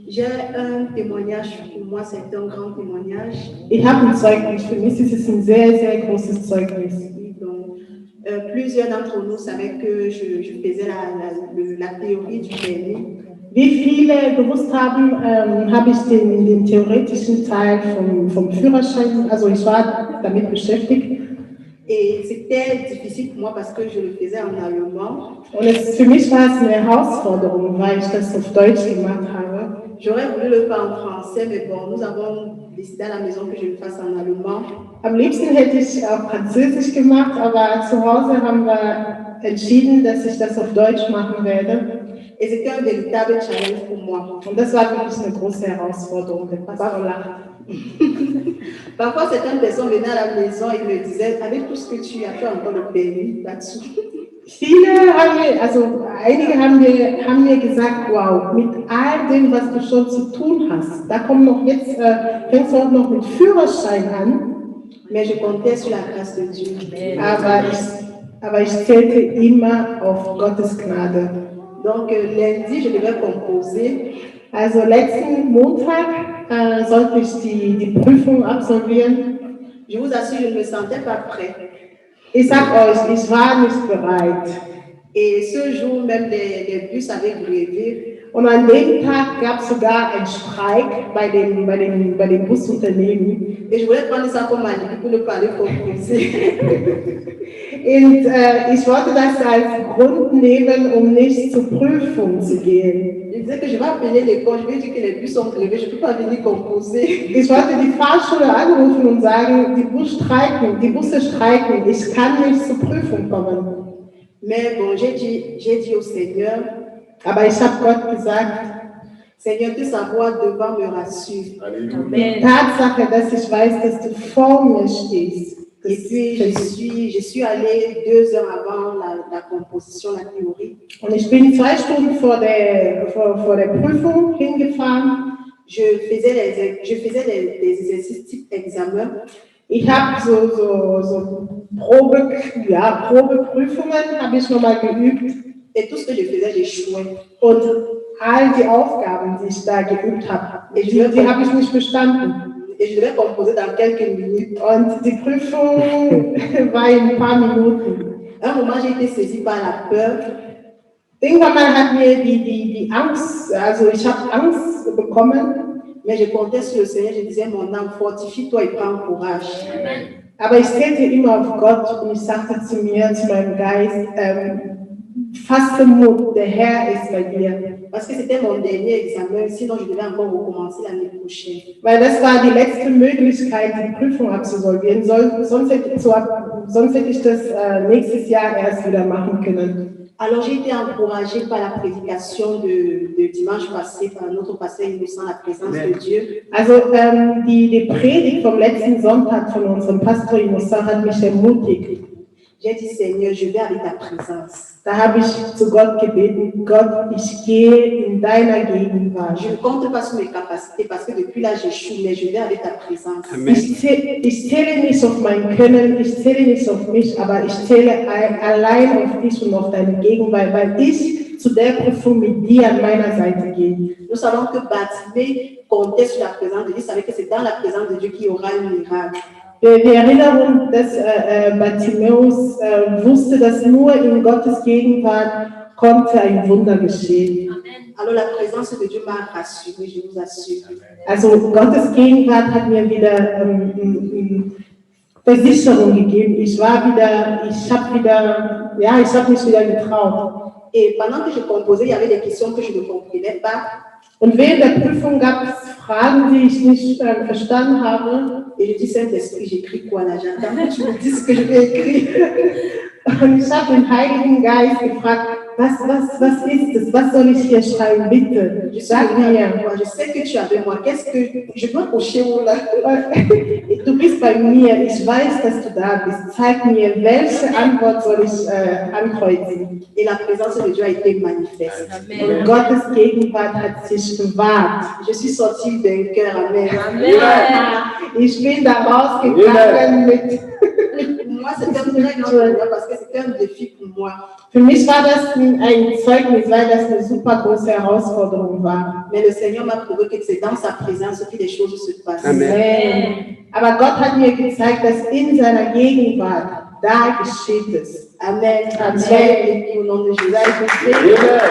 J'ai un témoignage pour moi, c'est un grand témoignage. Ich habe ein Zeugnis, für mich ist es ein sehr, sehr großes Zeugnis. Donc, plusieurs d'entre nous savaient que je faisais la théorie du permis. Wie viele gewusst haben, habe ich den theoretischen Teil vom Führerschein, also ich war damit beschäftigt. Et c'était difficile pour moi parce que je le faisais en allemand. Und für mich war es eine Herausforderung, weil ich das auf Deutsch gemacht habe. J'aurais voulu le faire en français, mais bon, nous avons décidé à la maison que je le fasse en allemand. Am liebsten hätte ich auch Französisch gemacht, aber zu Hause haben wir entschieden, dass ich das auf Deutsch machen werde. Et c'était un véritable challenge pour moi. Und das war wirklich eine große Herausforderung. Parfois, certaines personnes venaient à la maison et me disaient, avec tout ce que tu as fait encore le permis là-dessous. Einige haben mir gesagt, wow, mit all dem, was du schon zu tun hast, da kommt noch jetzt, fängst du auch noch mit Führerschein an. Mais je comptais sur la grâce de Dieu. Aber ich zählte immer auf Gottes Gnade. Donc lundi, je devais composer. Also letzten Montag sollte ich die Prüfung absolvieren. Je vous assure, je ne me sentais pas prête. Ich sag euch, ich war nicht bereit. Et ce jour, même les bus avaient grévé. Und an dem Tag gab es sogar einen Streik bei den Busunternehmen. Et je voulais prendre ça comme alibi pour ne pas aller composer. Und ich wollte das als Grund nehmen, um nicht zur Prüfung zu gehen. Je disais que je vais appeler l'école, je vais dire que les bus sont grévés, je ne peux pas venir composer. Ich wollte die Fahrschule anrufen und sagen, die Busse streiken, ich kann nicht zur Prüfung kommen. Mais bon, j'ai dit au Seigneur, aber ich habe Gott gesagt, Seigneur, que sa voix devant me rassure. Die Tatsache, dass ich weiß, dass du vor mir stehst. Et puis, je suis allée 2 heures avant la composition, la théorie. Und ich bin 2 Stunden vor der Prüfung hingefahren. Je faisais des exercices type examen. Ich habe so Probeprüfungen habe ich nochmal geübt. Et tout ce que je faisais, j'échouais. Und all die Aufgaben, die ich da geübt habe, die habe ich nicht bestanden. Et je devais composer dans quelques minutes. Und die Prüfung war in ein paar Minuten. À un moment, j'ai été saisie par la peur. Irgendwann mal hat mir die Angst, also ich habe Angst bekommen. Mais je comptais sur le Seigneur, je disais, mon âme, fortifie-toi et prends courage. Aber ich zählte immer auf Gott und ich sagte zu meinem Geist, fasse Mut, der Herr ist bei dir. Parce que c'était mon dernier examen, sinon je devais encore recommencer l'année prochaine. Weil das war die letzte Möglichkeit, die Prüfung abzusolvieren. Sonst hätte ich das nächstes Jahr erst wieder machen können. Alors j'ai été encouragée par la prédication de dimanche passé par notre pasteur Innocent, la présence de Dieu. Also die Predigt vom letzten Sonntag von unserem Pastor Innocent hat mich ermutigt. J'ai dit, Seigneur, je vais avec ta présence. Da habe ich zu Gott gebeten, Gott, ich gehe in deiner Gegenwart. Je ne compte pas sur mes capacités parce que depuis là j'échoue, mais je vais avec ta présence. Ich zähle nicht auf mein Können, ich zähle nicht auf mich, aber ich zähle allein auf dich und auf deine Gegenwart, weil ich zu der Prüfung mit dir an meiner Seite gehe. Nous savons que Bartimée comptait sur la présence de Dieu, savait que c'est dans la présence de Dieu qu'il y aura un miracle. Die Erinnerung des Bartimäus wusste, dass nur in Gottes Gegenwart konnte ein Wunder geschehen. Alors la présence de Dieu m'a rassurée, je vous assure. Also Gottes Gegenwart hat mir wieder Versicherung gegeben. Ich habe mich wieder getraut. Et pendant que je composais, il y avait des questions que je ne comprenais pas. Und während der Prüfung gab es Fragen, die ich nicht verstanden habe. Et je dis, Saint-Esprit, j'écris quoi là? J'attends que tu me dises ce que je vais écrire. Und ich habe den Heiligen Geist gefragt, was ist es? Was soll ich hier schreiben? Bitte, sag mir. Je sais que tu es avec moi. Qu'est-ce que je dois cocher où là? Du bist bei mir. Ich weiß, dass du da bist. Zeig mir, welche Antwort soll ich ankreuzen. Et la présence de Dieu a été manifeste. Und Gottes Gegenwart hat sich bewahrt. Je suis sortie d'un cœur. Amen. Ich bin da rausgegangen mit. Pour moi, c'était un très grand problème parce que c'était un défi pour moi. Für mich war das ein Zeugnis, weil das eine super große Herausforderung war. Mais le Seigneur m'a prouvé que c'est dans sa présence que les choses se passent. Amen. Aber Gott hat mir gezeigt, dass in seiner Gegenwart, da geschieht es. Amen. Amen. Soyez bénis au nom de Jésus. Sei gesegnet.